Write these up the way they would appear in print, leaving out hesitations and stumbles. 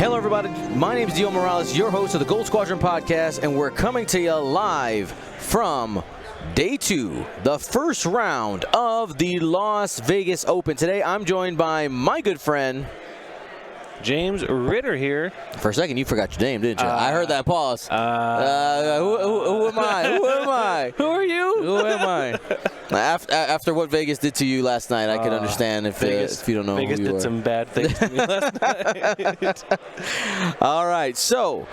Hello, everybody. My name is Dio Morales, your host of the Gold Squadron podcast, and we're coming to you live from Day 2, the first round of the Las Vegas Open. Today, I'm joined by my good friend, James Ritter here. For a second, you forgot your name, didn't you? I heard that pause. Who am I? Who am I? Who are you? Who am I? After what Vegas did to you last night, I can understand if you don't know Vegas who you did some bad things to me last night. All right, so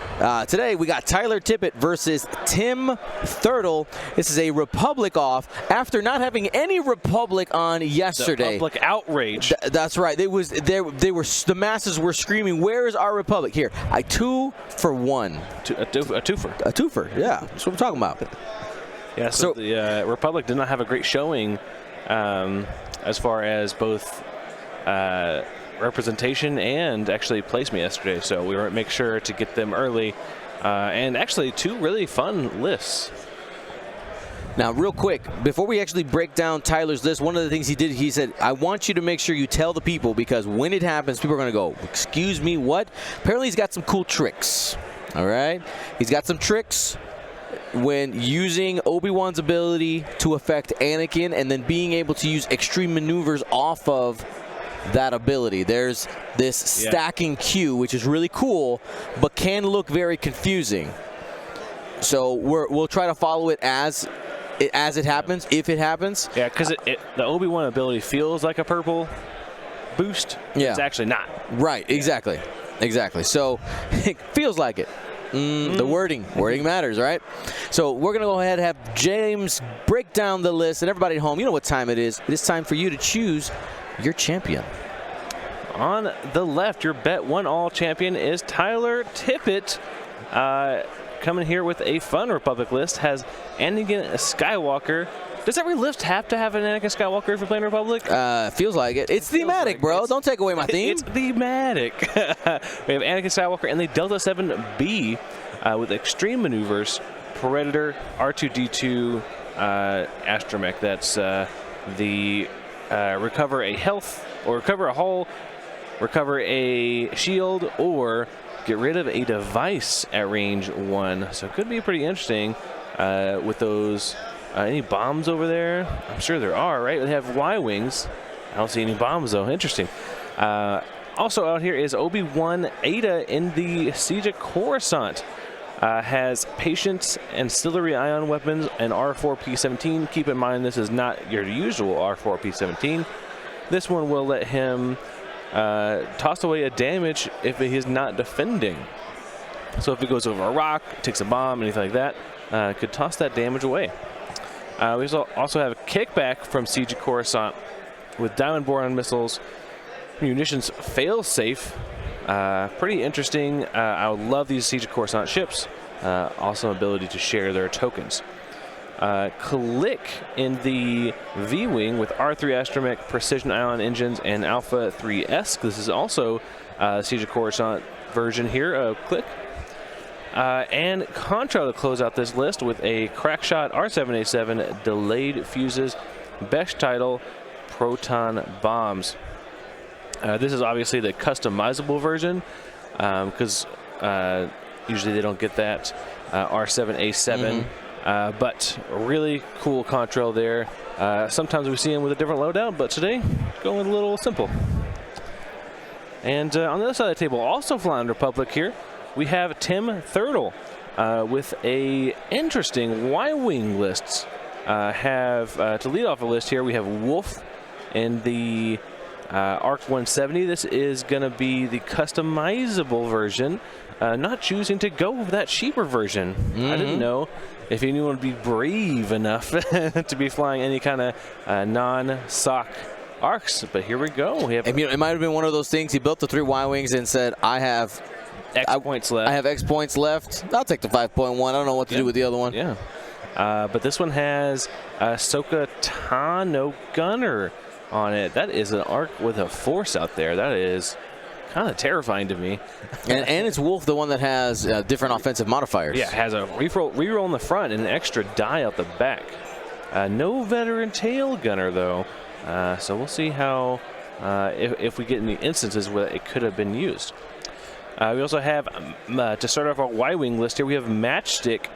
today we got Tyler Tippet versus Tim Thirtle. This is a Republic off after not having any Republic on yesterday. The public outrage. That's right. The masses were screaming, "Where is our Republic?" Here, 2 for 1. A twofer. A twofer. Yeah, that's what we're talking about. Yeah, so the Republic did not have a great showing as far as both representation and actually placement yesterday. So we were make sure to get them early, and actually 2 really fun lists. Now, real quick, before we actually break down Tyler's list, one of the things he did, he said, I want you to make sure you tell the people, because when it happens, people are going to go, excuse me, what? Apparently, he's got some cool tricks, all right? He's got some tricks when using Obi-Wan's ability to affect Anakin and then being able to use extreme maneuvers off of that ability. There's this stacking Q, which is really cool, but can look very confusing. So we'll try to follow it as it happens, if it happens. Yeah, because the Obi-Wan ability feels like a purple boost. Yeah. It's actually not. Right, exactly. Exactly. So it feels like it. The wording matters, right? So we're going to go ahead and have James break down the list. And everybody at home, you know what time it is. It is time for you to choose your champion. On the left, your Bet 1 All champion is Tyler Tippet. Coming here with a fun Republic list, has Anakin Skywalker. Does every list have to have an Anakin Skywalker if you're playing Republic? Feels like it. It's thematic, bro. Don't take away my theme. It's thematic. We have Anakin Skywalker and the Delta 7B with extreme maneuvers, Predator, R2-D2, Astromech. That's the recover a health, or recover a hull, recover a shield, or get rid of a device at range 1. So it could be pretty interesting with those. Any bombs over there? I'm sure there are, right? They have Y-wings. I don't see any bombs, though. Interesting. Also out here is Obi-Wan Ada in the Siege of Coruscant. Has Patience and Ancillary Ion Weapons and R4P17. Keep in mind, this is not your usual R4P17. This one will let him toss away a damage if he is not defending. So if he goes over a rock, takes a bomb, anything like that, could toss that damage away. We also have a kickback from Siege of Coruscant with Diamond Boron missiles, munitions fail-safe. Pretty interesting. I would love these Siege of Coruscant ships. Awesome ability to share their tokens. Click in the V-Wing with R3 Astromech, Precision Ion Engines, and Alpha 3S. This is also Siege of Coruscant version here of Click. And Contra to close out this list with a Crackshot R7A7, Delayed Fuses, Best Title, Proton Bombs. This is obviously the customizable version because usually they don't get that R7A7. But a really cool Contrail there. Sometimes we see him with a different loadout, but today going a little simple. And on the other side of the table, also flying Republic here, we have Tim Thirtle with a interesting Y-wing lists. To lead off a list here, we have Wolf in the ARC 170. This is going to be the customizable version, not choosing to go with that cheaper version. I didn't know if anyone would be brave enough to be flying any kind of non-SOC ARCs, but here we go. We have it might have been one of those things. He built the 3 Y-wings and said, I have X points left. I have X points left. I'll take the 5.1. I don't know what to do with the other one. Yeah. But this one has Ahsoka Tano Gunner on it. That is an arc with a force out there. That is kind of terrifying to me. and it's Wolf, the one that has different offensive modifiers. Yeah, it has a reroll in the front and an extra die out the back. No veteran tail gunner, though. So we'll see how if we get any instances where it could have been used. We also have, to start off our Y-Wing list here, we have Matchstick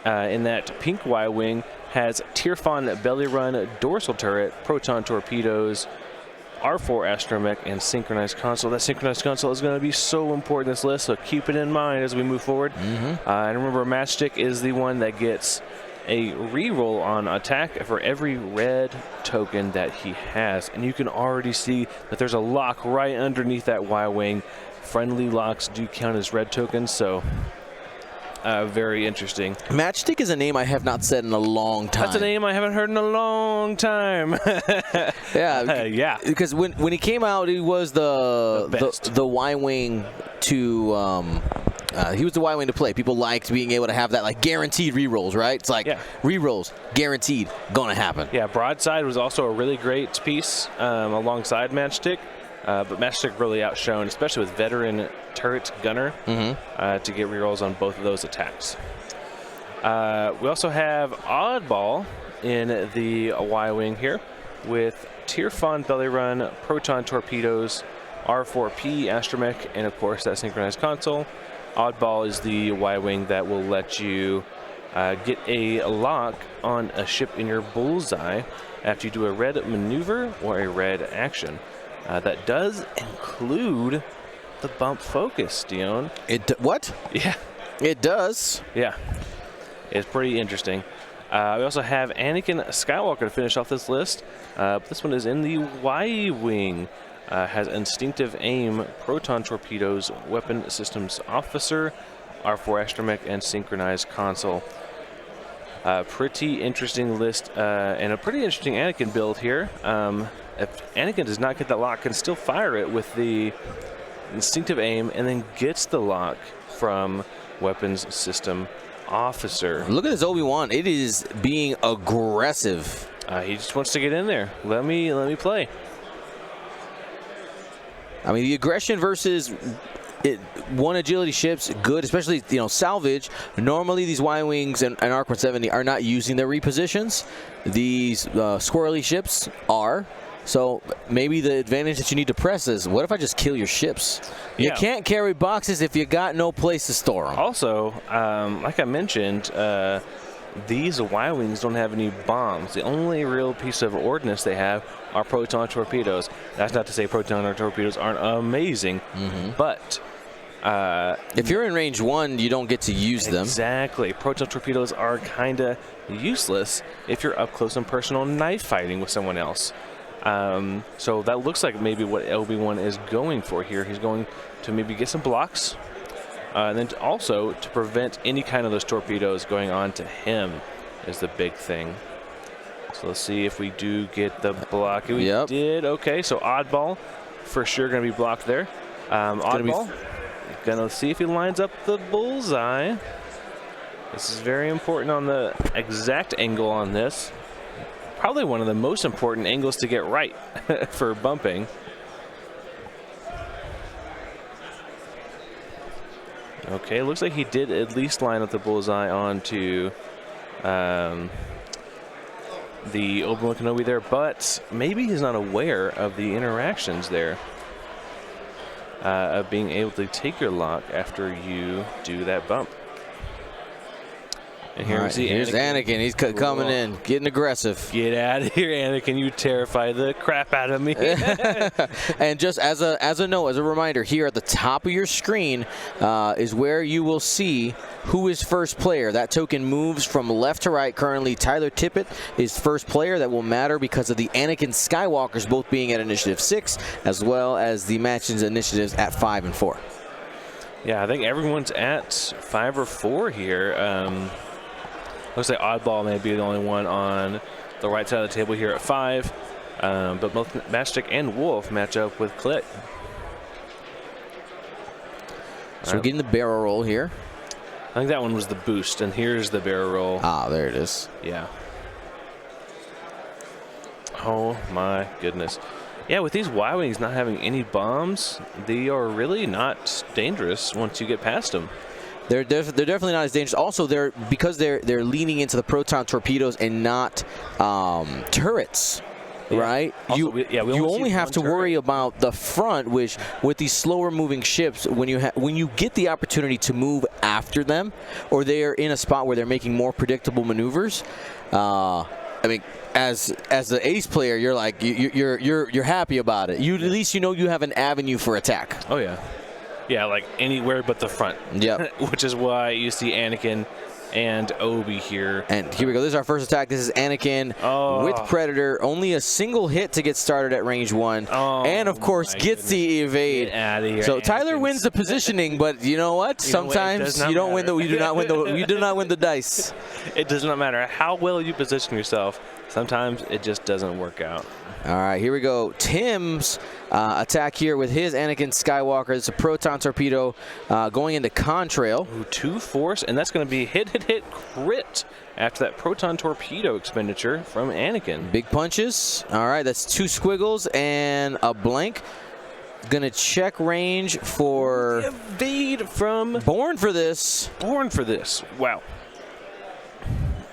in that pink Y-Wing, has Tirfon Belly Run dorsal turret, proton torpedoes, R4 astromech, and synchronized console. That synchronized console is going to be so important in this list, so keep it in mind as we move forward. And remember, Matchstick is the one that gets a reroll on attack for every red token that he has. And you can already see that there's a lock right underneath that Y-Wing. Friendly locks do count as red tokens, so very interesting. Matchstick is a name I have not said in a long time. That's a name I haven't heard in a long time. Yeah, yeah. Because when he came out, he was the Y-Wing to he was the Y-Wing to play. People liked being able to have that like guaranteed rerolls, right? It's like rerolls guaranteed, gonna happen. Yeah, Broadside was also a really great piece alongside Matchstick. But Matchstick really outshone, especially with veteran turret gunner, to get rerolls on both of those attacks. We also have Oddball in the Y-Wing here with Tirfon Belly Run, proton torpedoes, R4P astromech, and of course that synchronized console. Oddball is the Y-Wing that will let you get a lock on a ship in your bullseye after you do a red maneuver or a red action. That does include the bump focus, Dion. What? Yeah. It does. Yeah. It's pretty interesting. We also have Anakin Skywalker to finish off this list. This one is in the Y-Wing. Has instinctive aim, proton torpedoes, weapon systems officer, R4 astromech, and synchronized console. Pretty interesting list and a pretty interesting Anakin build here. If Anakin does not get that lock, can still fire it with the instinctive aim and then gets the lock from weapons system officer. Look at this Obi-Wan. It is being aggressive. He just wants to get in there. Let me play. I mean, the aggression versus one agility ships, good, especially, salvage. Normally, these Y-Wings and ARC 170 are not using their repositions. These squirrely ships are. So maybe the advantage that you need to press is, what if I just kill your ships? You can't carry boxes if you got no place to store them. Also, like I mentioned, these Y-Wings don't have any bombs. The only real piece of ordnance they have are proton torpedoes. That's not to say proton torpedoes aren't amazing, but if you're in range 1, you don't get to use them. Exactly. Proton torpedoes are kind of useless if you're up close and personal knife fighting with someone else. So that looks like maybe what Obi-Wan is going for here. He's going to maybe get some blocks, and then also to prevent any kind of those torpedoes going on to him is the big thing. So let's see if we do get the block. We did. Okay, so Oddball for sure going to be blocked there. Oddball going to see if he lines up the bullseye. This is very important on the exact angle on this. Probably one of the most important angles to get right for bumping. Okay, looks like he did at least line up the bullseye onto the Obi-Wan Kenobi there, but maybe he's not aware of the interactions there of being able to take your lock after you do that bump. And here we see here's Anakin. He's coming in, getting aggressive. Get out of here, Anakin. You terrify the crap out of me. And just as a note, as a reminder, here at the top of your screen is where you will see who is first player. That token moves from left to right. Currently, Tyler Tippett is first player. That will matter because of the Anakin Skywalkers both being at Initiative 6, as well as the Mansion's initiatives at 5 and 4. Yeah, I think everyone's at 5 or 4 here. Looks like Oddball may be the only one on the right side of the table here at 5. But both Matchstick and Wolf match up with Click. So we're getting the barrel roll here. I think that one was the boost, and here's the barrel roll. Ah, there it is. Yeah. Oh, my goodness. Yeah, with these Y-Wings not having any bombs, they are really not dangerous once you get past them. They're definitely not as dangerous. Also, because they're leaning into the proton torpedoes and not turrets. right? Also, you only have to worry about the front, which with these slower moving ships, when you get the opportunity to move after them, or they're in a spot where they're making more predictable maneuvers. I mean, as the ace player, you're like you're happy about it. At least you know you have an avenue for attack. Oh yeah, yeah, like anywhere but the front. Yeah, which is why you see Anakin and Obi here. And here we go. This is our first attack. This is Anakin with Predator. Only a single hit to get started at range 1. And, of course, gets the evade. Get out of here, so Anakin. Tyler wins the positioning, but you know what? Sometimes you don't win the you do not win the dice. It does not matter how well you position yourself. Sometimes it just doesn't work out. All right, here we go. Tim's attack here with his Anakin Skywalker. It's a proton torpedo going into contrail. Ooh, 2 force, and that's going to be hit, crit after that proton torpedo expenditure from Anakin. Big punches. All right, that's 2 squiggles and a blank. Gonna check range for evade from Born for this. Born for this. Wow.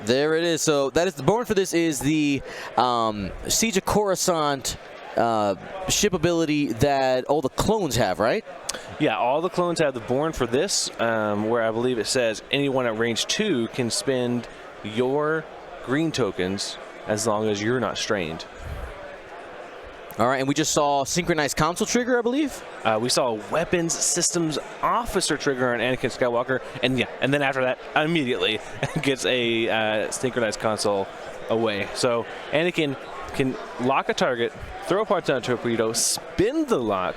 There it is. So that is the Born for this is the Siege of Coruscant ship ability that all the clones have, right? Yeah, all the clones have the Born for this, where I believe it says anyone at range 2 can spend your green tokens as long as you're not strained. All right, and we just saw synchronized console trigger, I believe. We saw a weapons systems officer trigger on Anakin Skywalker, and then after that, immediately gets a synchronized console away. So Anakin can lock a target, throw a proton torpedo, spin the lock,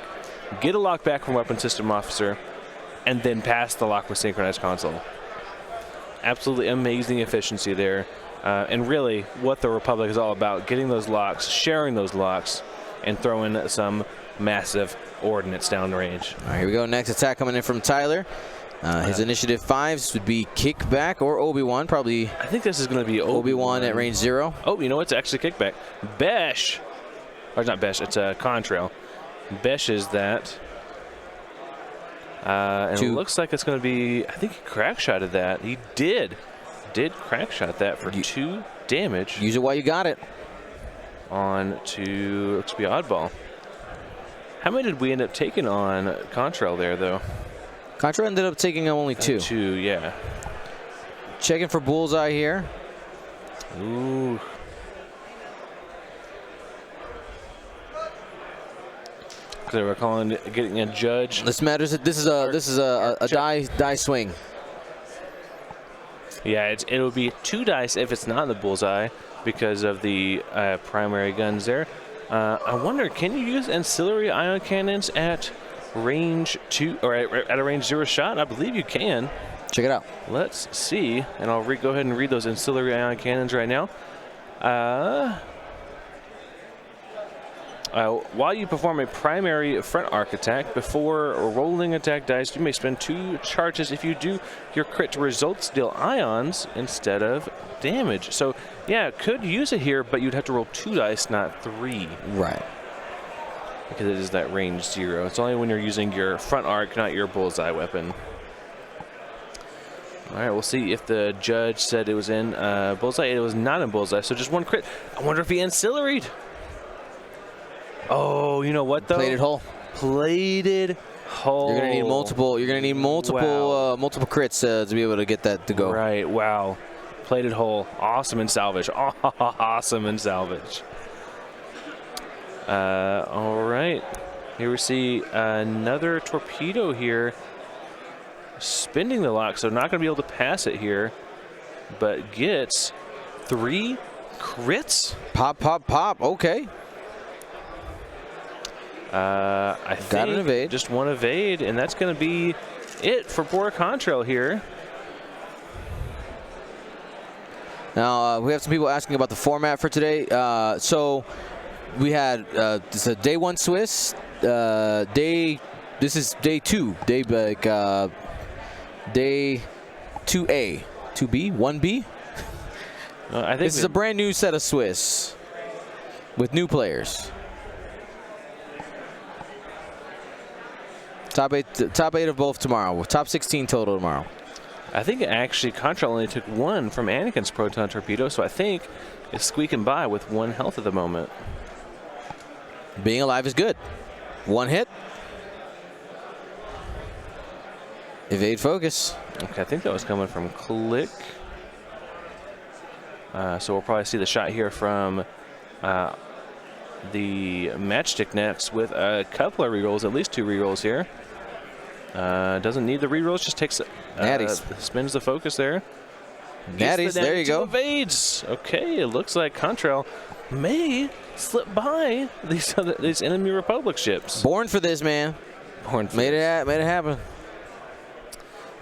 get a lock back from weapons system officer, and then pass the lock with synchronized console. Absolutely amazing efficiency there, and really what the Republic is all about: getting those locks, sharing those locks, and throwing some massive ordnance downrange. All right, here we go. Next attack coming in from Tyler. His initiative 5s would be kickback or Obi-Wan. Probably. I think this is going to be Obi-Wan at range 0. Oh, you know what's actually kickback? Besh, or not Besh? It's a contrail. Besh is that. And it looks like it's going to be. I think he crack shotted that. He did crack shot that for 2 damage. Use it while you got it. On to, looks to be oddball. How many did we end up taking on Contrail there, though? Contrail ended up taking only 2. 2, yeah. Checking for bullseye here. Ooh. So we're calling it getting a judge. This matters. This is a die swing. Yeah, it'll be 2 dice if it's not in the bullseye, because of the primary guns there. I wonder, can you use ancillary ion cannons at range 2 or at a range 0 shot? I believe you can. Check it out. Let's see, and I'll go ahead and read those ancillary ion cannons right now. While you perform a primary front arc attack, before rolling attack dice, you may spend 2 charges. If you do, your crit results deal ions instead of damage. So, yeah, could use it here, but you'd have to roll 2 dice, not 3. Right. Because it is that range 0. It's only when you're using your front arc, not your bullseye weapon. All right, we'll see if the judge said it was in bullseye. It was not in bullseye, so just 1 crit. I wonder if he ancillaried. Oh, you know what though? Plated hull. Plated hull. You're gonna need multiple. You're gonna need multiple multiple crits to be able to get that to go. Right. Wow. Plated hull. Awesome in salvage. Awesome in salvage. All right. Here we see another torpedo here, spinning the lock. So not gonna be able to pass it here, but gets 3 crits. Pop, pop, pop. Okay. I think an evade. Just 1 evade, and that's going to be it for poor Contrail here. Now, we have some people asking about the format for today. So we had it's a day 1 Swiss. This is day 2. Day 2A, 2B, 1B. I think this is a brand new set of Swiss with new players. Top 8 of both tomorrow. Top 16 total tomorrow. I think actually Contrail only took 1 from Anakin's proton torpedo, so I think it's squeaking by with 1 health at the moment. Being alive is good. One hit. Evade focus. Okay, I think that was coming from Click. So we'll probably see the shot here from the Matchstick next with a couple of rerolls, at least 2 rerolls here. Doesn't need the rerolls, just takes spins the focus there. Natties, there you go. Evades. Okay, it looks like Contrail may slip by these enemy Republic ships. Born for this, man. Born for made it happen.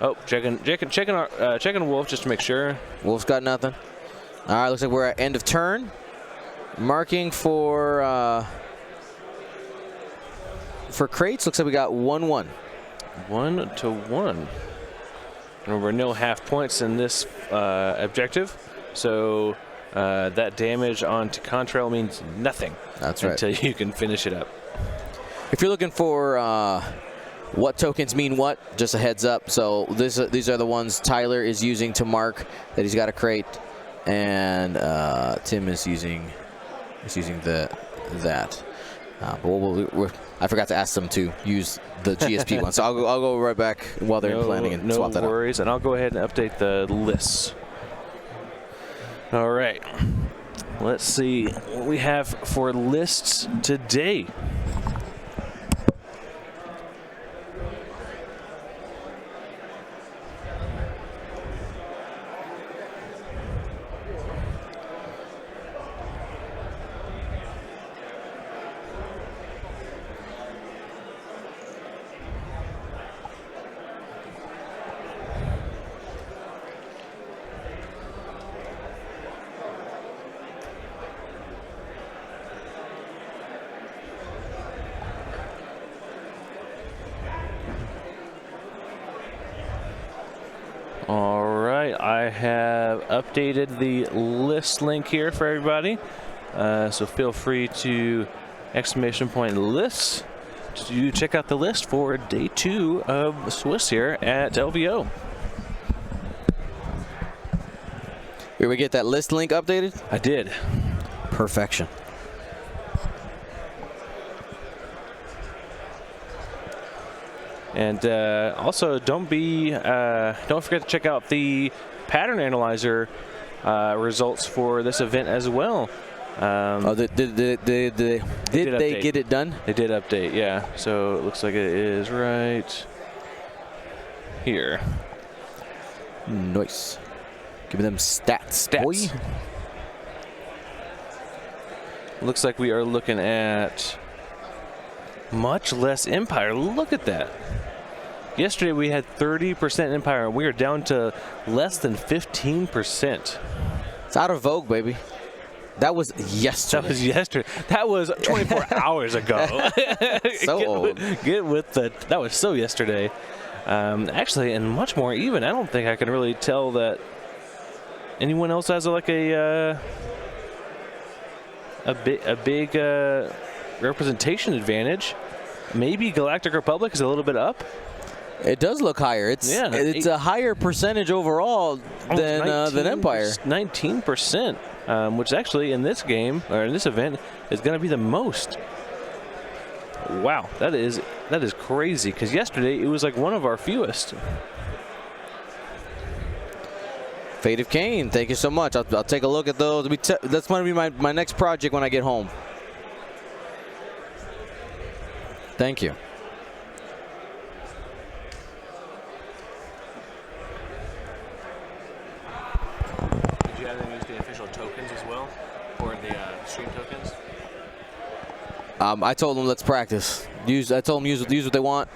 Oh, checking Wolf just to make sure. Wolf's got nothing. All right, looks like we're at end of turn. Marking for crates, looks like we got 1-1. 1-1. Remember, no half points in this objective, so that damage onto Contrail means nothing. That's right. Until you can finish it up. If you're looking for what tokens mean what, just a heads up. So these are the ones Tyler is using to mark that he's got a crate, and Tim is using that. But I forgot to ask them to use the GSP one, so I'll go right back while they're planning and swap that out. No worries, and I'll go ahead and update the lists. All right, let's see what we have for lists today. All right, I have updated the list link here for everybody, so feel free to !lists to check out the list for day 2 of Swiss here at LVO. Did we get that list link updated? I did. Perfection. And also, don't forget to check out the pattern analyzer results for this event as well. Did they get it done? They did update, yeah. So it looks like it is right here. Nice. Give me them stats, boy. Looks like we are looking at much less Empire. Look at that. Yesterday we had 30% Empire, and we are down to less than 15%. It's out of vogue, baby. That was yesterday. That was yesterday. That was 24 hours ago. So old. Get with the. That was so yesterday. Actually, and much more even. I don't think I can really tell that anyone else has like a big representation advantage. Maybe Galactic Republic is a little bit up. It does look higher. It's a higher percentage overall than Empire. 19%, which actually in this game or in this event is going to be the most. Wow, that is crazy. Because yesterday it was like one of our fewest. Fate of Cain, thank you so much. I'll take a look at those. That's going to be my next project when I get home. Thank you. Did you have them use the official tokens as well, or the stream tokens? I told them let's practice. I told them use what they want.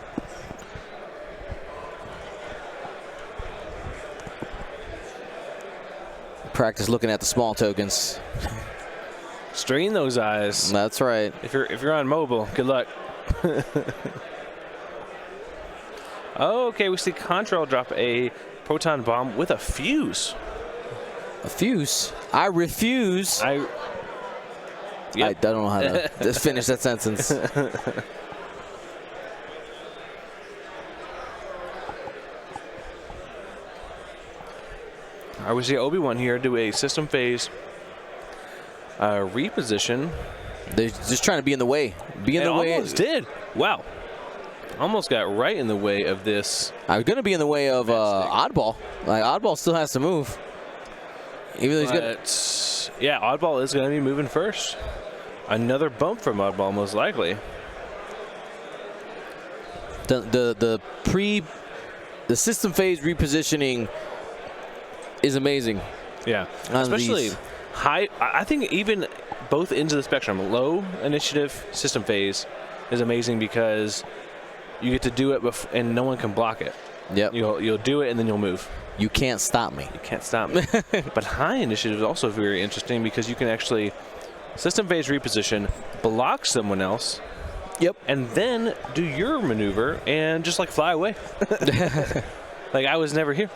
Practice looking at the small tokens. Strain those eyes. That's right. If you're on mobile, good luck. Okay, we see Contrail drop a proton bomb with a fuse. A fuse? I refuse. Yep. I don't know how to just finish that sentence. I would see Obi-Wan here do a system phase reposition They're just trying to be in the way. Be in the way. Almost did. Wow. Almost got right in the way of this. I was going to be in the way of Oddball. Like, Oddball still has to move. Even though he's good. Yeah, Oddball is going to be moving first. Another bump from Oddball, most likely. The system phase repositioning is amazing. Yeah, especially high. I think even both ends of the spectrum, low initiative system phase is amazing because you get to do it and no one can block it. Yep. You'll do it and then you'll move. You can't stop me. You can't stop me. But high initiative is also very interesting because you can actually system phase reposition, block someone else. Yep. And then do your maneuver and just like fly away. Like I was never here.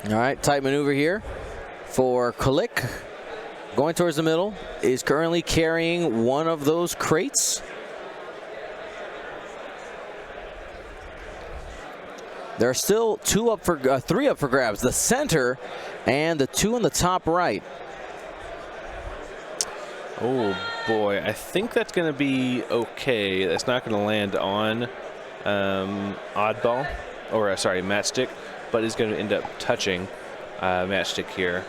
All right, tight maneuver here for Kulik. Going towards the middle, is currently carrying one of those crates. There are still three up for grabs. The center and the two on the top right. Oh boy, I think that's going to be okay. That's not going to land on Oddball, or sorry, Matchstick, but is going to end up touching Matchstick here.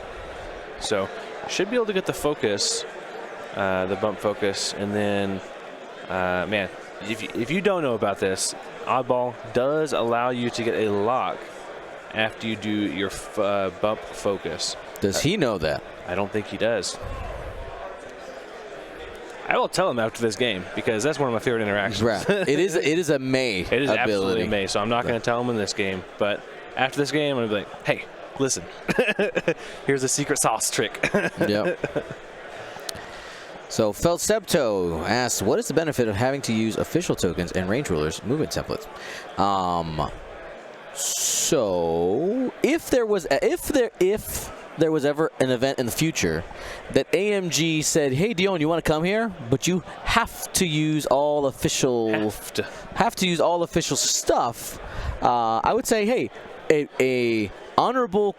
So should be able to get the focus, the bump focus, and then, man, if you don't know about this, Oddball does allow you to get a lock after you do your bump focus. Does he know that? I don't think he does. I will tell him after this game because that's one of my favorite interactions. Right. It is a May It is ability. absolutely a May, so I'm not going to tell him in this game. But after this game, I'm going to be like, hey, listen, here's a secret sauce trick. Yep. So Felstepto asks, what is the benefit of having to use official tokens and range rulers movement templates? So if there was ever an event in the future that AMG said, hey Dion, you want to come here, but you have to use all official use all official stuff, I would say, hey, a honorable,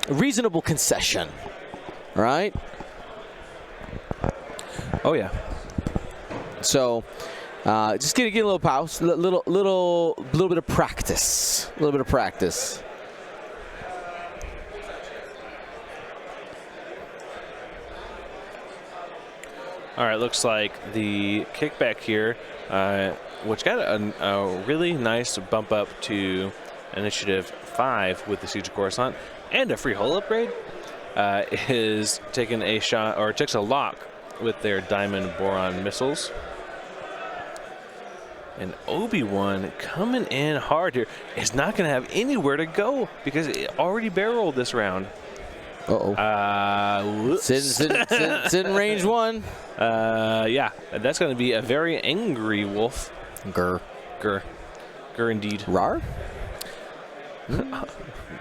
reasonable concession, right? Oh yeah. So just get a little pause, little bit of practice, All right, looks like the kickback here, which got a really nice bump up to initiative 5 with the Siege of Coruscant and a free hull upgrade, is taking a shot, or takes a lock with their Diamond Boron missiles. And Obi-Wan coming in hard here is not going to have anywhere to go because it already barreled this round. Sit in range 1. Yeah, that's going to be a very angry wolf. Grr Indeed. Rar? I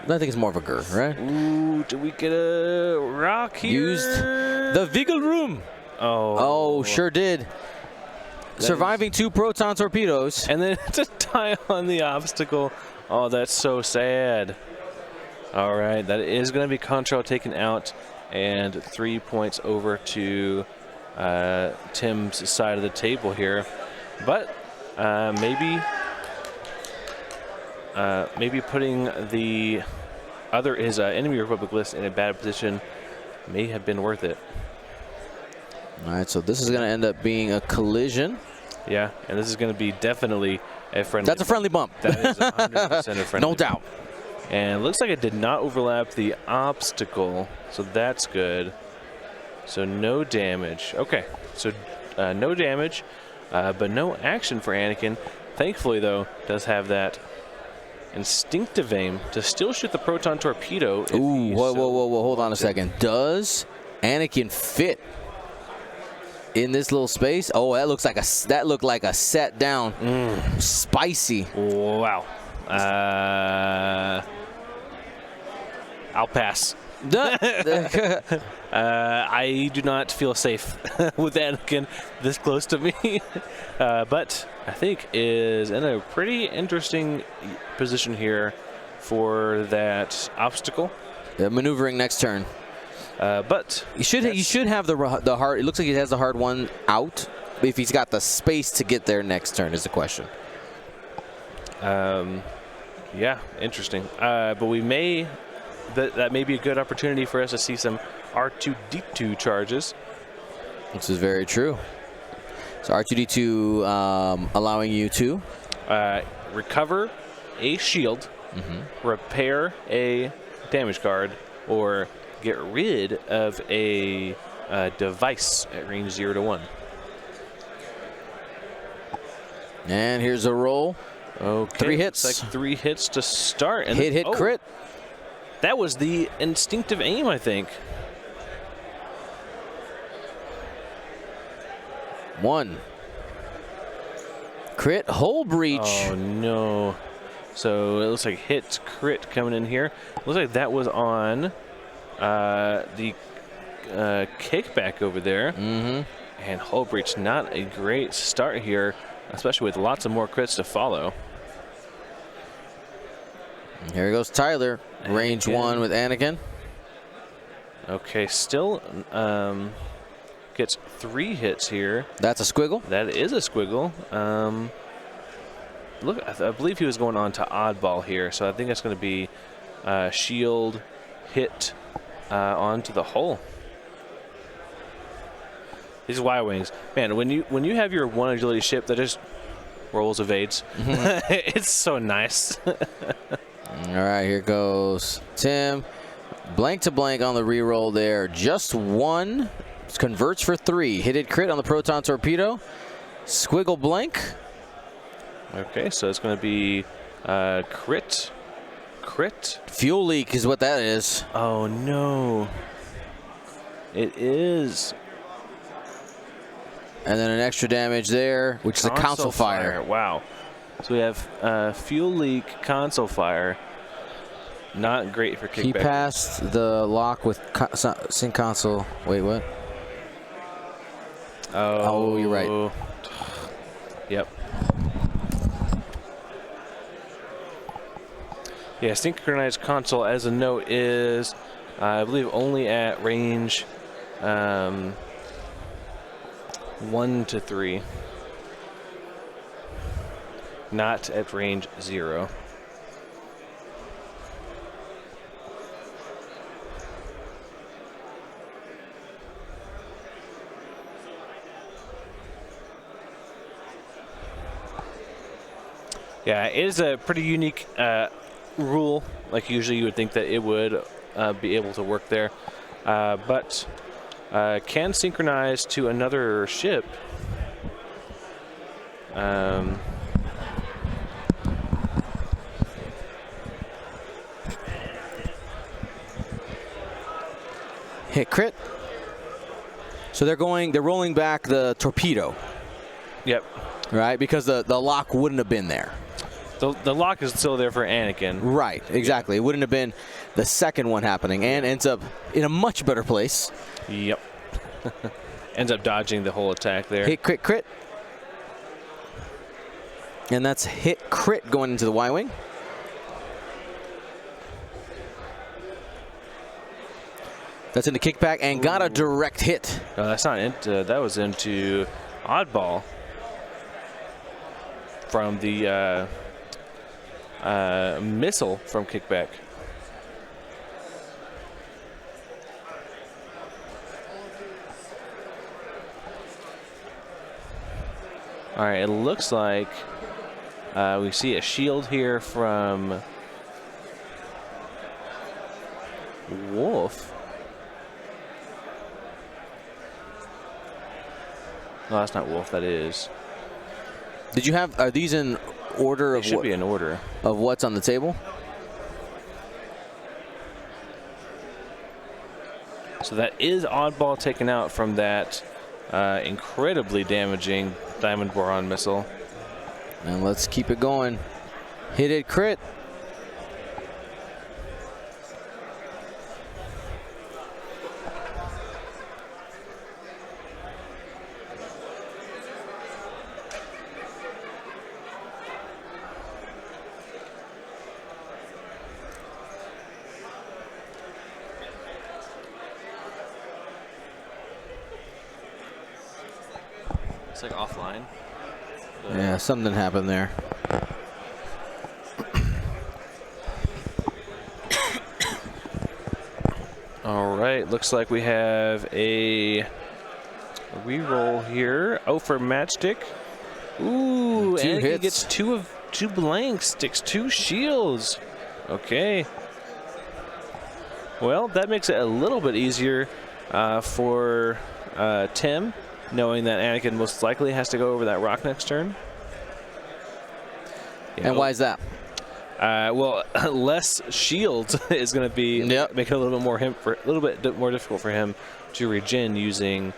think it's more of a grr, right? Ooh, do we get a rock here? Used the Vigil Room. Oh, sure did. Surviving 2 proton torpedoes. And then to die on the obstacle. Oh, that's so sad. All right, that is going to be Contrail taken out, and 3 points over to Tim's side of the table here. But maybe putting the his enemy Republic list in a bad position may have been worth it. All right, so this is going to end up being a collision. Yeah, and this is going to be definitely a friendly. That's a friendly bump. That is 100% a friendly. No doubt. And it looks like it did not overlap the obstacle, so that's good. So no damage. Okay, so no damage, but no action for Anakin. Thankfully, though, does have that instinctive aim to still shoot the proton torpedo. Ooh, whoa, hold on a second. Does Anakin fit in this little space? Oh, that looked like a set down. Spicy. Wow. I'll pass. I do not feel safe with Anakin this close to me, but I think is in a pretty interesting position here for that obstacle. Maneuvering next turn. But You should have the hard. It looks like he has the hard one out. If he's got the space to get there next turn is the question. Yeah, interesting. But we may that may be a good opportunity for us to see some R2D2 charges. This is very true. So R2D2 allowing you to recover a shield, repair a damage card, or get rid of a device at range 0 to 1. And here's a roll. Okay, 3 hits. It's like 3 hits to start. And hit, oh, crit. That was the instinctive aim, I think. 1. Crit, hole breach. Oh, no. So it looks like hit, crit coming in here. Looks like that was on the kickback over there. And hole breach, not a great start here, especially with lots of more crits to follow. Here goes Tyler. Range 1 with Anakin. Okay, still gets 3 hits here. That's a squiggle. That is a squiggle. Look, I believe he was going on to oddball here, so I think that's going to be shield hit onto the hole. These Y-wings, man, when you have your 1 agility ship that just rolls evades, it's so nice. All right, here goes Tim. Blank to blank on the reroll there. Just 1. Converts for 3. Hit it crit on the proton torpedo. Squiggle blank. Okay, so it's going to be crit. Fuel leak is what that is. Oh, no. It is. And then an extra damage there, which is a console fire. Wow. So we have fuel leak, console fire. Not great for kickback. He passed the lock with sync console. Wait, what? Oh, you're right. Yep. Yeah, synchronized console, as a note, is, I believe, only at range 1 to 3. Not at range 0. Yeah, it is a pretty unique rule. Like usually you would think that it would be able to work there. But can synchronize to another ship. Hit crit. So they're rolling back the torpedo. Yep. Right, because the lock wouldn't have been there. The lock is still there for Anakin. Right, exactly. It wouldn't have been the second one happening, and ends up in a much better place. Yep. Ends up dodging the whole attack there. Hit crit crit. And that's hit crit going into the Y-wing. That's into kickback and got a direct hit. No, that's not into. That was into oddball from the missile from kickback. All right, it looks like we see a shield here from Wolf. No, that's not Wolf. That is. Did you have? Are these in order of? It should be in order of what's on the table. So that is oddball taken out from that incredibly damaging Diamond Boron missile. And let's keep it going. Hit it crit. It's like offline. Yeah, something happened there. All right, looks like we have a reroll here. Oh, for Matchstick. Ooh, Two and he hits. gets two blanks, sticks 2 shields. Okay. Well, that makes it a little bit easier for Tim, knowing that Anakin most likely has to go over that rock next turn. And why is that? Well, less shields is going to be make it a little bit more difficult for him to regen using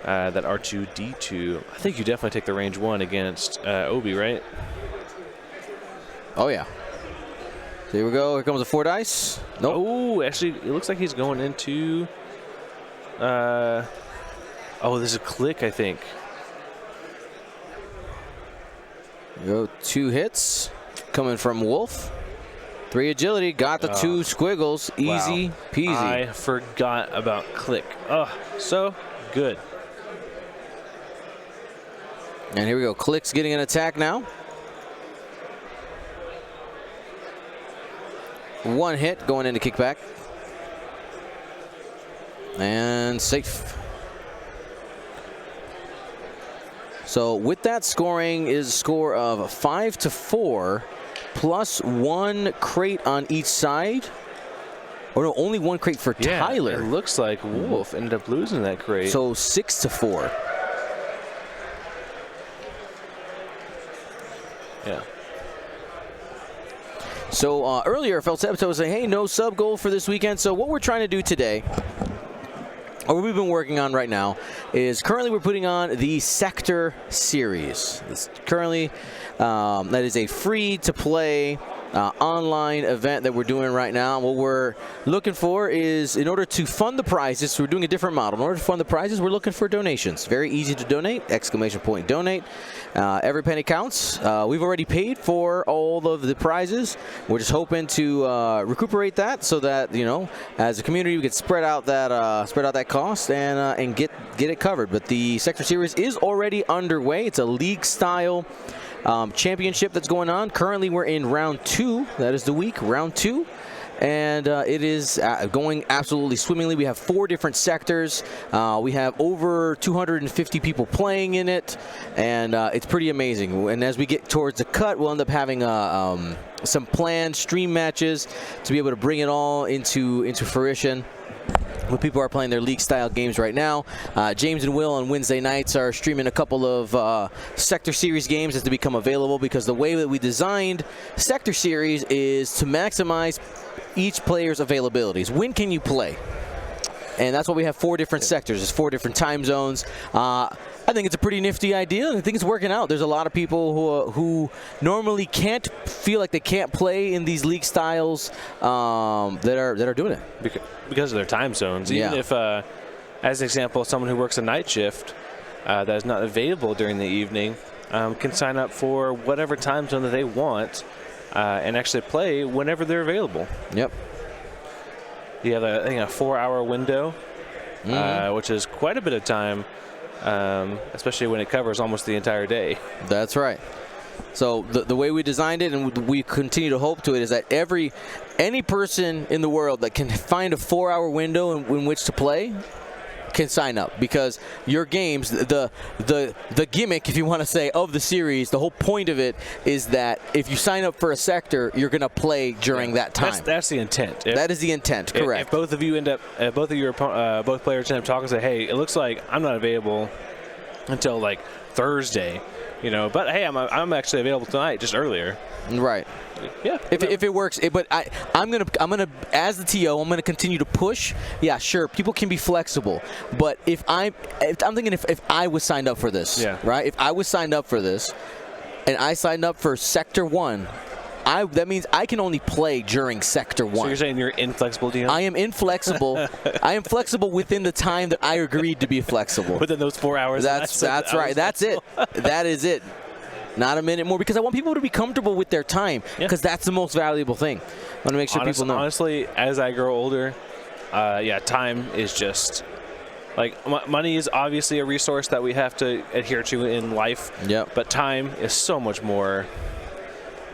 that R2D2. I think you definitely take the range 1 against Obi, right? Oh yeah. Here we go. Here comes the 4 dice. Nope. Oh, actually, it looks like he's going into. Oh, there's a click, I think. Go 2 hits. Coming from Wolf. 3 agility. Got the 2 squiggles. Easy peasy. I forgot about click. Oh, so good. And here we go. Click's getting an attack now. 1 hit going into kickback. And safe. So with that scoring is a score of 5-4 plus 1 crate on each side. Or no, only 1 crate for Tyler. It looks like Wolf ended up losing that crate. So 6-4. Yeah. So earlier, Feltepto was saying, hey, no sub goal for this weekend. So what we're trying to do today, or what we've been working on right now, is currently we're putting on the Sector Series. Currently, that is a free-to-play online event that we're doing right now. What we're looking for is, in order to fund the prizes, so we're doing a different model. In order to fund the prizes, we're looking for donations. Very easy to donate, ! Donate. Every penny counts. We've already paid for all of the prizes. We're just hoping to recuperate that so that, you know, as a community, we can spread out that cost and get it covered. But the Sector Series is already underway. It's a league-style championship that's going on. Currently, we're in round 2. That is the week, round 2. And it is going absolutely swimmingly. We have 4 different sectors. We have over 250 people playing in it, and it's pretty amazing. And as we get towards the cut, we'll end up having some planned stream matches to be able to bring it all into fruition. When people are playing their league-style games right now. James and Will on Wednesday nights are streaming a couple of Sector Series games as they become available, because the way that we designed Sector Series is to maximize each player's availabilities. When can you play? And that's why we have 4 different sectors. There's 4 different time zones. I think it's a pretty nifty idea, and I think it's working out. There's a lot of people who normally feel like they can't play in these league styles that are doing it. Because of their time zones. Even if, as an example, someone who works a night shift that is not available during the evening can sign up for whatever time zone that they want and actually play whenever they're available. Yep. You have I think a 4-hour window, which is quite a bit of time, especially when it covers almost the entire day. That's right. So the way we designed it, and we continue to hope to it, is that any person in the world that can find a 4-hour window in which to play can sign up, because your games, the gimmick, if you want to say, of the series, the whole point of it is that if you sign up for a sector, you're going to play during that time. That's the intent. That is the intent, correct. If both of you both players end up talking and say, hey, it looks like I'm not available until like Thursday, you know, but hey, I'm actually available tonight, just earlier. Right. Yeah. If it works, but I'm gonna as the TO, I'm gonna continue to push. Yeah, sure, people can be flexible, but if I'm thinking if I was signed up for this, right? If I was signed up for this, and I signed up for Sector 1, that means I can only play during Sector 1. So you're saying you're inflexible, Dion? I am inflexible. I am flexible within the time that I agreed to be flexible. Within those 4 hours. That's right. That's it. That is it. Not a minute more, because I want people to be comfortable with their time, because that's the most valuable thing. I want to make sure people know. Honestly, as I grow older, time is just Like, money is obviously a resource that we have to adhere to in life. Yep. But time is so much more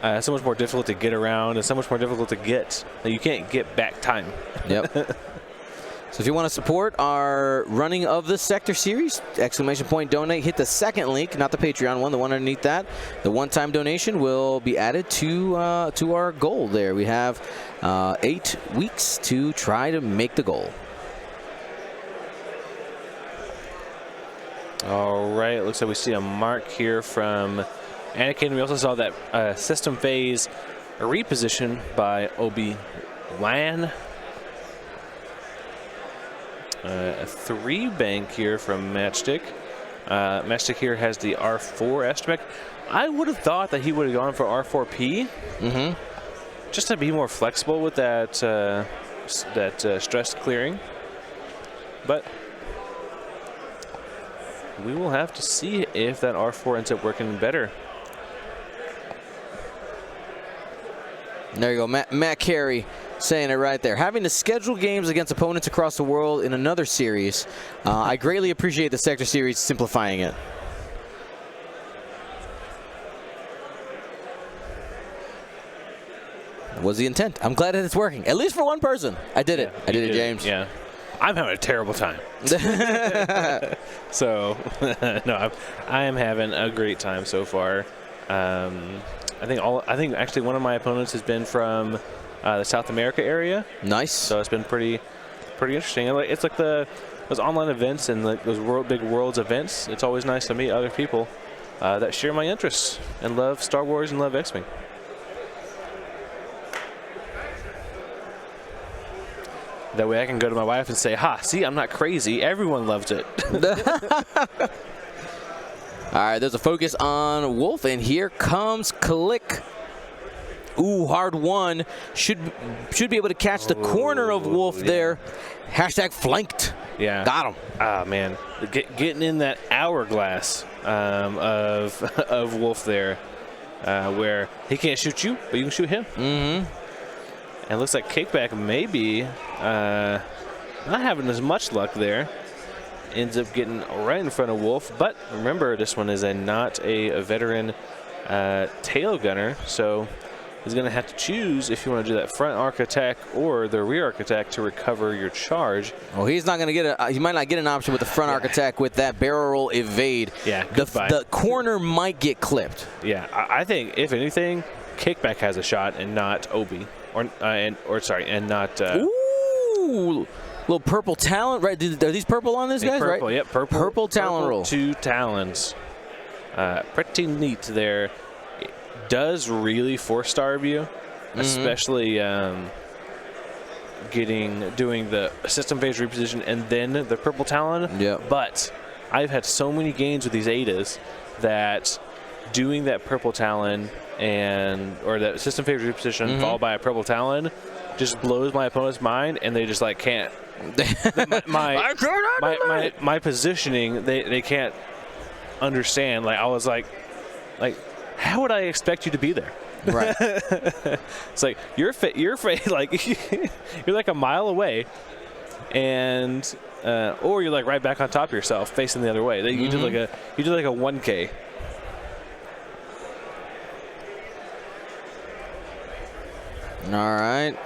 difficult to get around and so much more difficult to get. That you can't get back time. Yep. So if you want to support our running of the Sector Series, !donate, hit the second link, not the Patreon one, the one underneath that. The one-time donation will be added to our goal there. We have 8 weeks to try to make the goal. All right, it looks like we see a mark here from Anakin. We also saw that system phase reposition by Obi-Wan. A 3 bank here from Matchstick. Matchstick here has the R4 astromech. I would have thought that he would have gone for R4P. Just to be more flexible with that stress clearing. But we will have to see if that R4 ends up working better. There you go, Matt Carey saying it right there. Having to schedule games against opponents across the world in another series, I greatly appreciate the Sector Series simplifying it. Was the intent. I'm glad that it's working, at least for one person. I did it. I did it, James. Yeah. I'm having a terrible time. So, no, I am having a great time so far. I think actually one of my opponents has been from the South America area. Nice. So it's been pretty interesting. It's like those online events and those big worlds events. It's always nice to meet other people that share my interests and love Star Wars and love X-Wing. That way I can go to my wife and say, "Ha, see, I'm not crazy. Everyone loves it." All right, there's a focus on Wolf, and here comes Click. Ooh, hard one. Should be able to catch the corner of Wolf there. Hashtag flanked. Yeah. Got him. Ah, man. Getting in that hourglass of Wolf there, where he can't shoot you, but you can shoot him. And it looks like Kickback maybe not having as much luck there. Ends up getting right in front of Wolf, but remember, this one is not a veteran tail gunner, so he's going to have to choose if you want to do that front arc attack or the rear arc attack to recover your charge. Well, he's not going to get he might not get an option with the front arc attack with that barrel roll evade. Yeah, the corner might get clipped. Yeah, I think if anything, Kickback has a shot and not Obi, and not. Ooh. Little purple talent, right? Are these purple on this, guys? Purple, right? Yep, purple talent roll. 2 talons. Pretty neat there. It does really 4-star you, especially doing the system phase reposition and then the purple talon. Yeah. But I've had so many games with these Adas that doing that purple talon or that system phase reposition followed by a purple talon just blows my opponent's mind, and they just like can't. my positioning, they can't understand. Like I was like how would I expect you to be there? Right. It's like you're like you're like a mile away, and or you're like right back on top of yourself, facing the other way. You did like a 1K. All right.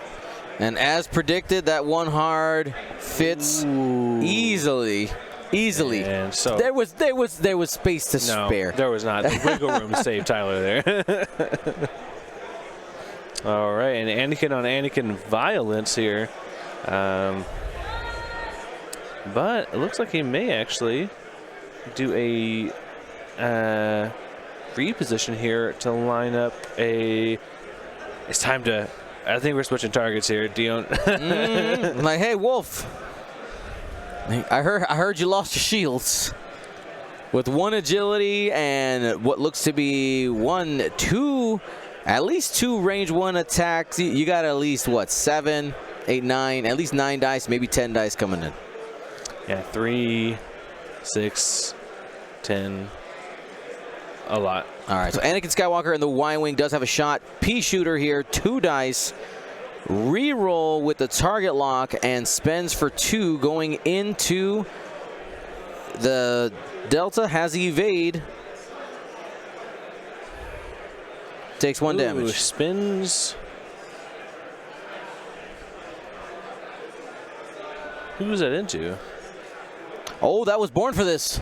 And as predicted, that one hard fits easily. And so there was space to spare. There was not. The wiggle room to save Tyler there. All right, and Anakin on Anakin violence here. But it looks like he may actually do a reposition here to line up a. It's time to. I think we're switching targets here, Dion. Like, hey, Wolf. I heard you lost your shields. With 1 agility and what looks to be at least 2 range 1 attacks. You got at least, what, 7, 8, 9, at least 9 dice, maybe 10 dice coming in. Yeah, 3, 6, 10. A lot. All right, so Anakin Skywalker in the Y-Wing does have a shot. P-Shooter here, 2 dice. Reroll with the target lock and spends for 2 going into the Delta has the evade. Takes 1 damage. Spins. Who was that into? Oh, that was born for this.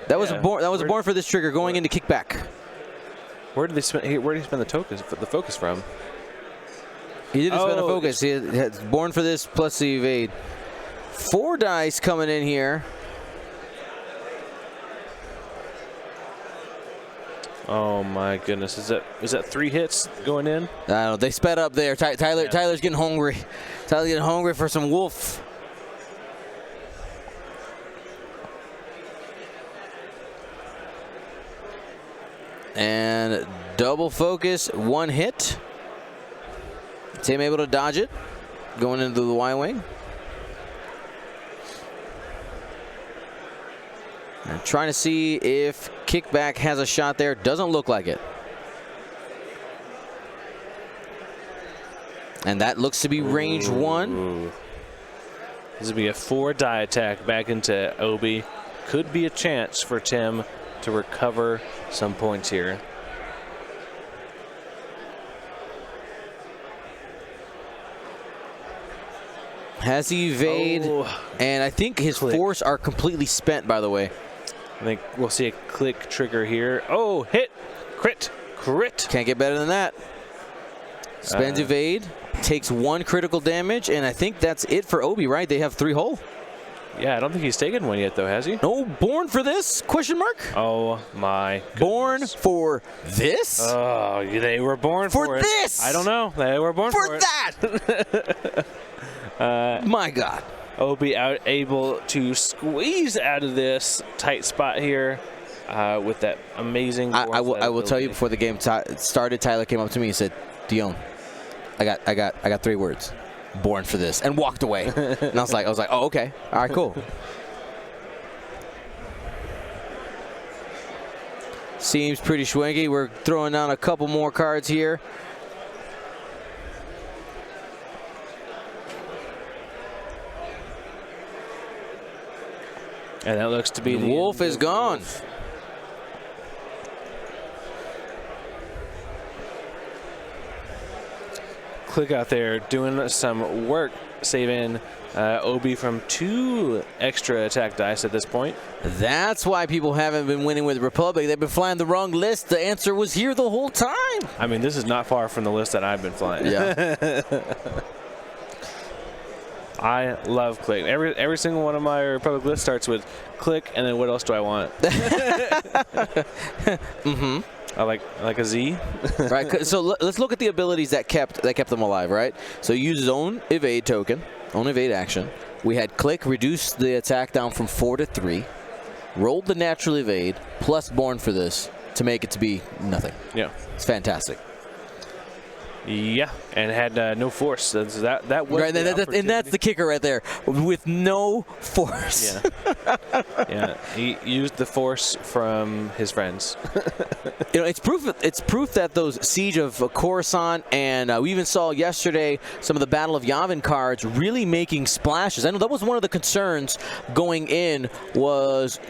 That was born for this trigger going into kickback. Where did they spend? Where did he spend the focus from? He didn't spend a focus. He had born for this plus the evade. 4 dice coming in here. Oh my goodness! Is that 3 hits going in? I don't know. They sped up there. Tyler's getting hungry. Tyler's getting hungry for some wolf. And double focus, 1 hit. Tim able to dodge it, going into the Y-wing. I'm trying to see if kickback has a shot there. Doesn't look like it. And that looks to be range 1. This would be a 4 die attack back into Obi. Could be a chance for Tim to recover some points here. Has the evade, and I think his force are completely spent, by the way. I think we'll see a click trigger here. Oh, hit! Crit! Crit! Can't get better than that. Spends evade, takes 1 critical damage, and I think that's it for Obi, right? They have 3 hull. Yeah, I don't think he's taken 1 yet, though, has he? No, born for this? Question mark? Oh, my goodness. Born for this? Oh, they were born for this! I don't know. They were born for that! My God. Obi able to squeeze out of this tight spot here with that amazing. I will tell you, before the game started, Tyler came up to me and said, "Dion, I got 3 words. Born for this," and walked away. And I was like, oh, okay, all right, cool. Seems pretty schwanky. We're throwing down a couple more cards here. And that looks to be the wolf is gone. Click out there doing some work, saving Obi from 2 extra attack dice at this point. That's why people haven't been winning with Republic. They've been flying the wrong list. The answer was here the whole time. I mean, this is not far from the list that I've been flying. Yeah. I love click. Every single one of my Republic lists starts with click, and then what else do I want? I like a Z. Right. So let's look at the abilities that kept them alive. Right. So he used his own evade token, own evade action. We had click, reduce the attack down from 4 to 3, rolled the natural evade plus born for this to make it to be nothing. Yeah. It's fantastic. Yeah, and had no force. That was right, and that's the kicker right there. With no force. Yeah. Yeah. He used the force from his friends. You know, it's proof that those Siege of Coruscant, and we even saw yesterday some of the Battle of Yavin cards really making splashes. I know that was one of the concerns going in. Was,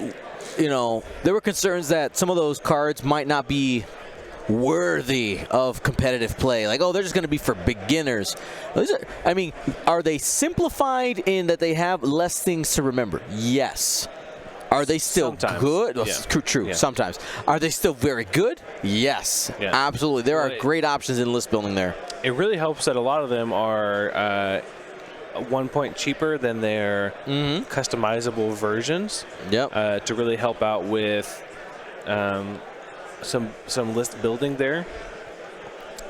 you know, there were concerns that some of those cards might not be worthy of competitive play. Like, oh, they're just going to be for beginners. I mean, are they simplified in that they have less things to remember? Yes. Are they still good? Well, yeah. True, yeah. Sometimes. Are they still very good? Yes, yeah. Absolutely. There are great options in list building there. It really helps that a lot of them are 1 point cheaper than their customizable versions. Yep. To really help out with some list building there.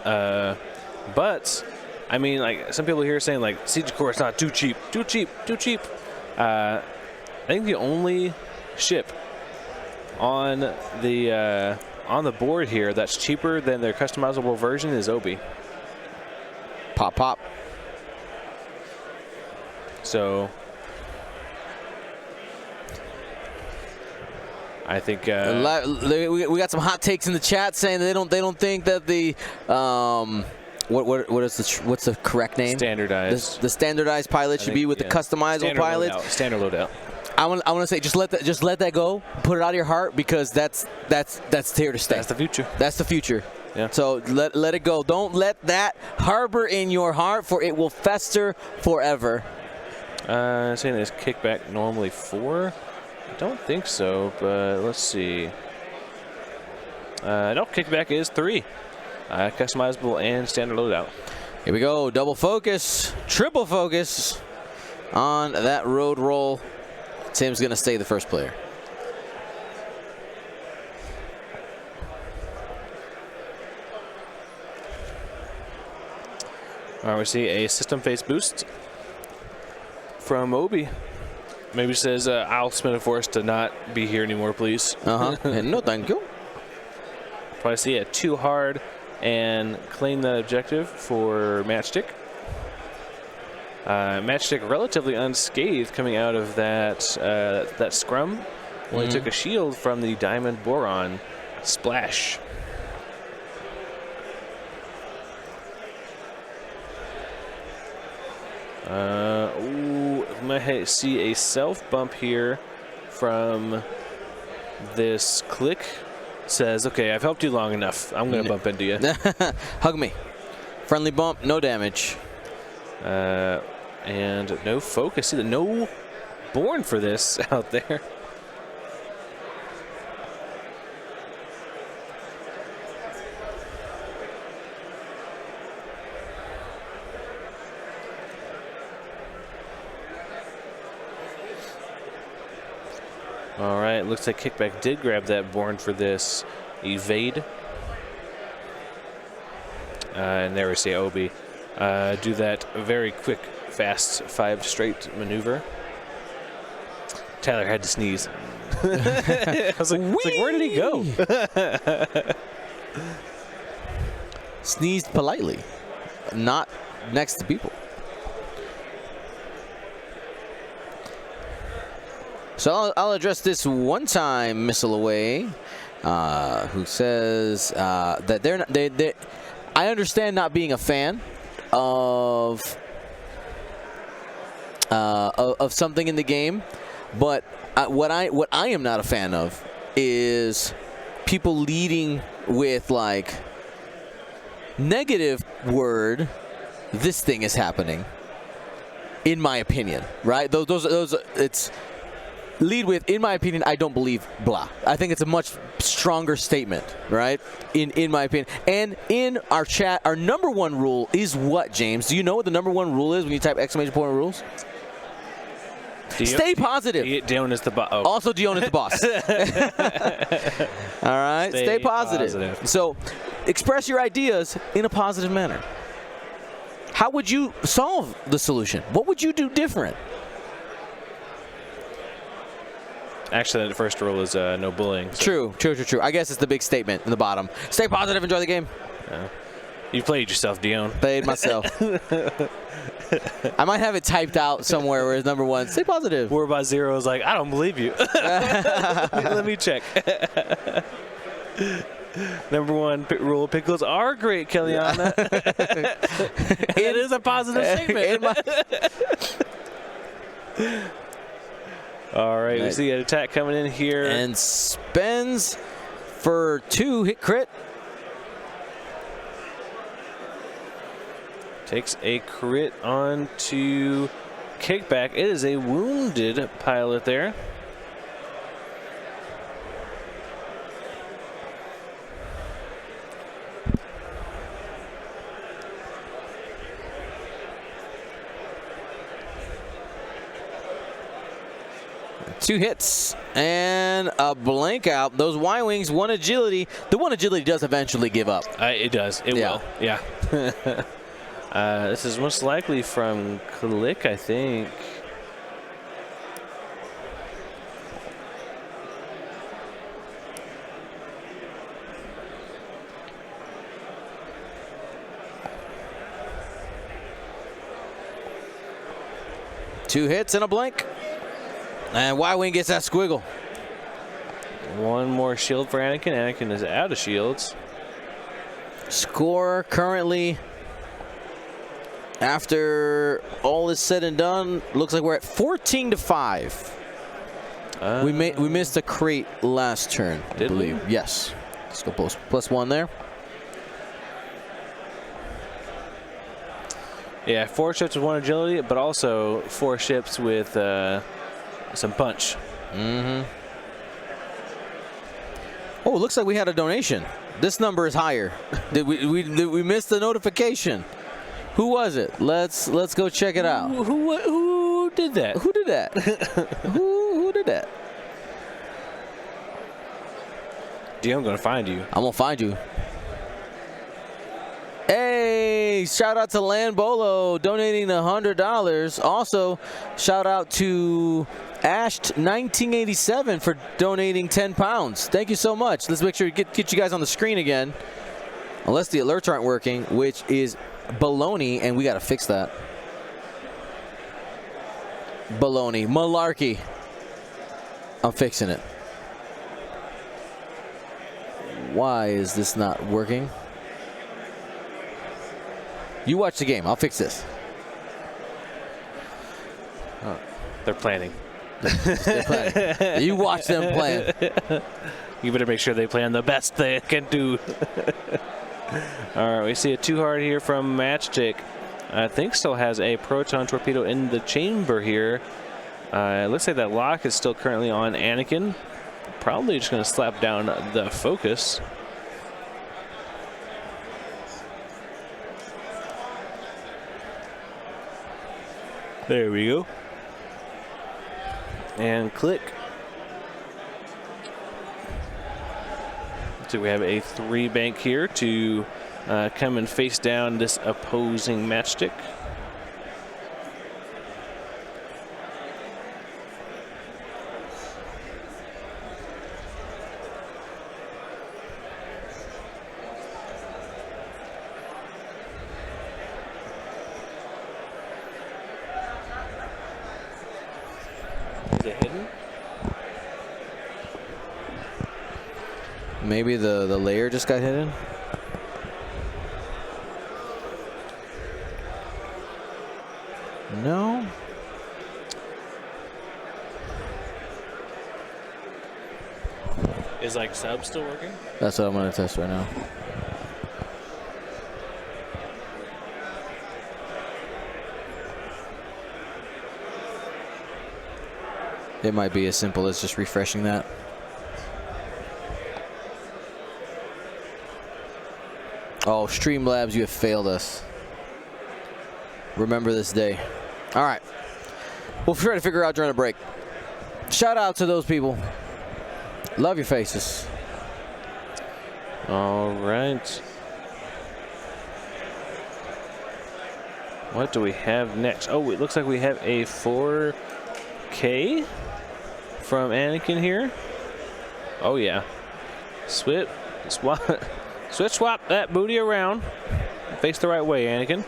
But I mean, like, some people here are saying like Siege Core is not too cheap. I think the only ship on the board here that's cheaper than their customizable version is Obi. Pop. So I think we got some hot takes in the chat saying that they don't think that the what's the correct name? Standardized. The standardized pilot should be with the customizable pilot. Standard loadout. I want to say just let that go. Put it out of your heart because that's here to stay. That's the future. That's the future. Yeah. So let it go. Don't let that harbor in your heart, for it will fester forever. Saying this kickback normally 4. I don't think so, but let's see. No, kickback is 3. Customizable and standard loadout. Here we go. Double focus, triple focus on that road roll. Tim's going to stay the first player. All right, we see a system face boost from Obi. Maybe says, I'll spin a force to not be here anymore, please. No, thank you. Probably see a 2 hard and claim that objective for Matchstick. Matchstick relatively unscathed coming out of that scrum. Only took a shield from the Diamond Boron splash. Might see a self bump here from this click. Says, okay, I've helped you long enough. I'm going to bump into you. Hug me. Friendly bump, no damage. And no focus. See, no Born for this out there. All right, looks like Kickback did grab that Born for this evade. And there we see Obi do that very quick, fast 5 straight maneuver. Tyler had to sneeze. I was like, where did he go? Sneezed politely, not next to people. So I'll address this one-time missile away, who says that they're not, I understand not being a fan of something in the game, but what I am not a fan of is people leading with like negative word. This thing is happening, in my opinion, right? Those it's. Lead with, in my opinion, I don't believe blah. I think it's a much stronger statement, right? In my opinion. And in our chat, our #1 rule is what, James? Do you know what the #1 rule is when you type exclamation point rules? Stay positive. Dion is the boss. Oh. Also, Dion is the boss. All right? Stay positive. So, express your ideas in a positive manner. How would you solve the solution? What would you do different? Actually, the first rule is no bullying. So. True. I guess it's the big statement in the bottom. Stay positive, enjoy the game. You played yourself, Dion. Played myself. I might have it typed out somewhere where it's #1. Stay positive. 4x0 is like, I don't believe you. Let me check. #1 rule, pickles are great, Kellyanna. It is a positive statement. All right, we see an attack coming in here. And spends for 2 hit crit. Takes a crit on to Kickback. It is a wounded pilot there. Two hits and a blank out. Those Y-Wings, 1 agility. The 1 agility does eventually give up. It does. It will. Yeah. This is most likely from Click, I think. Two hits and a blank. And Y-Wing gets that squiggle. 1 more shield for Anakin. Anakin is out of shields. Score currently, after all is said and done, looks like we're at 14-5. We missed a crate last turn, I Did believe. we? Yes. Let's go +1 there. Yeah, 4 ships with 1 agility, but also 4 ships with some punch. Mm-hmm. Oh, it looks like we had a donation. This number is higher. Did we miss the notification? Who was it? Let's go check it out. Who did that? Who did that? who did that? Dude, I'm gonna find you. I'm gonna find you. Hey, shout out to Lambolo donating $100. Also, shout out to Ashed1987 for donating 10 pounds. Thank you so much. Let's make sure to get you guys on the screen again. Unless the alerts aren't working, which is baloney, and we got to fix that. Baloney. Malarkey. I'm fixing it. Why is this not working? You watch the game. I'll fix this. They're planning. They're planning. You watch them plan. You better make sure they plan the best they can do. All right, we see a 2-hard here from Matchstick. I think still has a proton torpedo in the chamber here. It looks like that lock is still currently on Anakin. Probably just going to slap down the focus. There we go. And click. So we have a 3 bank here to come and face down this opposing Matchstick. Is it hidden? Maybe the layer just got hidden. No. Is like sub still working? That's what I'm going to test right now. It might be as simple as just refreshing that. Oh, Streamlabs, you have failed us. Remember this day. All right. We'll try to figure out during a break. Shout out to those people. Love your faces. All right. What do we have next? Oh, it looks like we have a 4K from Anakin here. Oh, yeah. Switch swap that booty around. Face the right way, Anakin.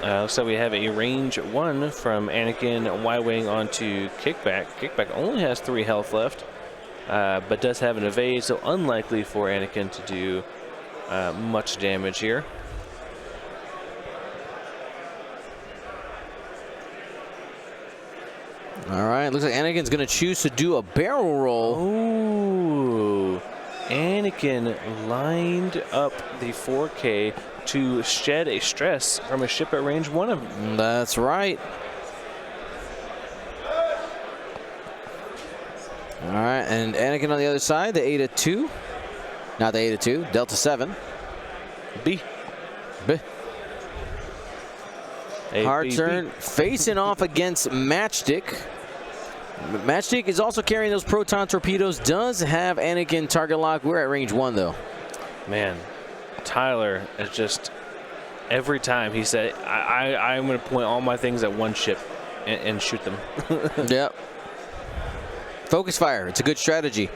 Looks like we have a range 1 from Anakin Y-wing onto Kickback. Kickback only has 3 health left, but does have an evade, so unlikely for Anakin to do much damage here. All right, looks like Anakin's going to choose to do a barrel roll. Ooh, Anakin lined up the 4K to shed a stress from a ship at range 1 of him. That's right. All right, and Anakin on the other side, the Eta-2. Not the Eta-2, Delta 7. B. Hard turn, facing off against Matchstick. Matchstick is also carrying those proton torpedoes, does have Anakin target lock. We're at range 1, though. Man, Tyler is just, every time he said, I'm going to point all my things at one ship and shoot them. Yep. Focus fire. It's a good strategy.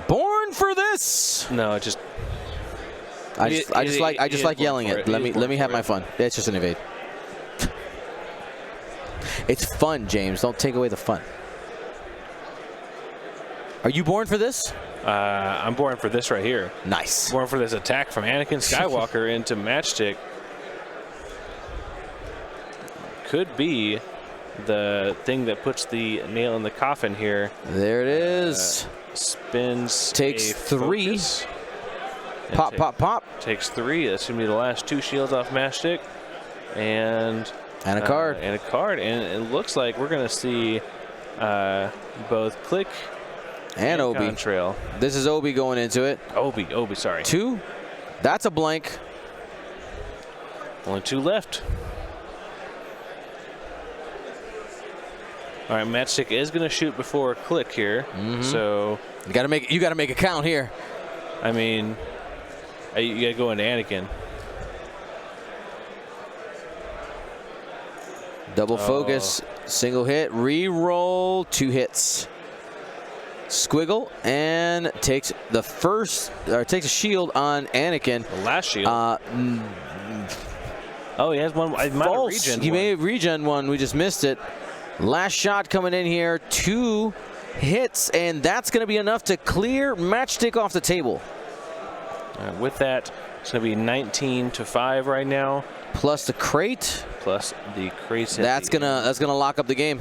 Born for this. No, it just. I just like yelling it. Let me have my fun. It's just an evade. It's fun, James. Don't take away the fun. Are you born for this? I'm born for this right here. Nice. Born for this attack from Anakin Skywalker into Matchstick. Could be the thing that puts the nail in the coffin here. There it is. Spins. Takes 3. Pop, pop, pop. Takes 3. That's going to be the last 2 shields off Matchstick. And a card. And a card. And it looks like we're going to see both Click and Obi. Contrail. This is Obi going into it. Obi, sorry. 2. That's a blank. Only 2 left. All right, Matchstick is going to shoot before Click here. So you got to make a count here. I mean, you got to go into Anakin. Double focus, single hit, re-roll, 2 hits. Squiggle and takes the first, or takes a shield on Anakin. The last shield. Oh, he has one. I might have regen He may have regen one. We just missed it. Last shot coming in here. 2 hits, and that's going to be enough to clear Matchstick off the table. With that, it's going to be 19-5 right now. Plus the crate. Plus the crate. That's gonna lock up the game.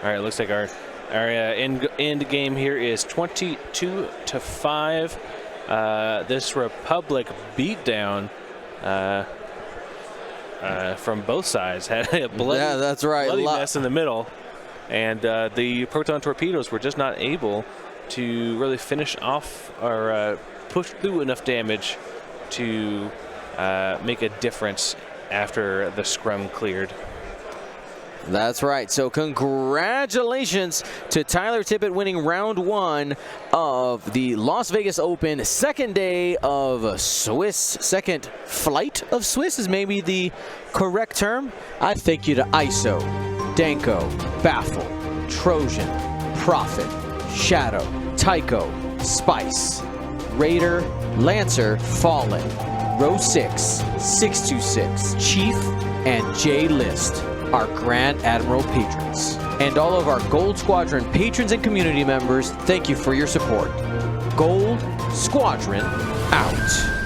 All right, looks like our end game here is 22-5. This Republic beatdown from both sides had a bloody, that's right. bloody mess in the middle, and the proton torpedoes were just not able to really finish off or push through enough damage to make a difference after the scrum cleared. That's right. So congratulations to Tyler Tippett winning round 1 of the Las Vegas Open. Second day of Swiss. Second flight of Swiss is maybe the correct term. I thank you to ISO, Danko, Baffle, Trojan, Prophet, Shadow, Tycho, Spice, Raider, Lancer, Fallen, Row 6, 626, Chief, and J List, our Grand Admiral patrons. And all of our Gold Squadron patrons and community members, thank you for your support. Gold Squadron out.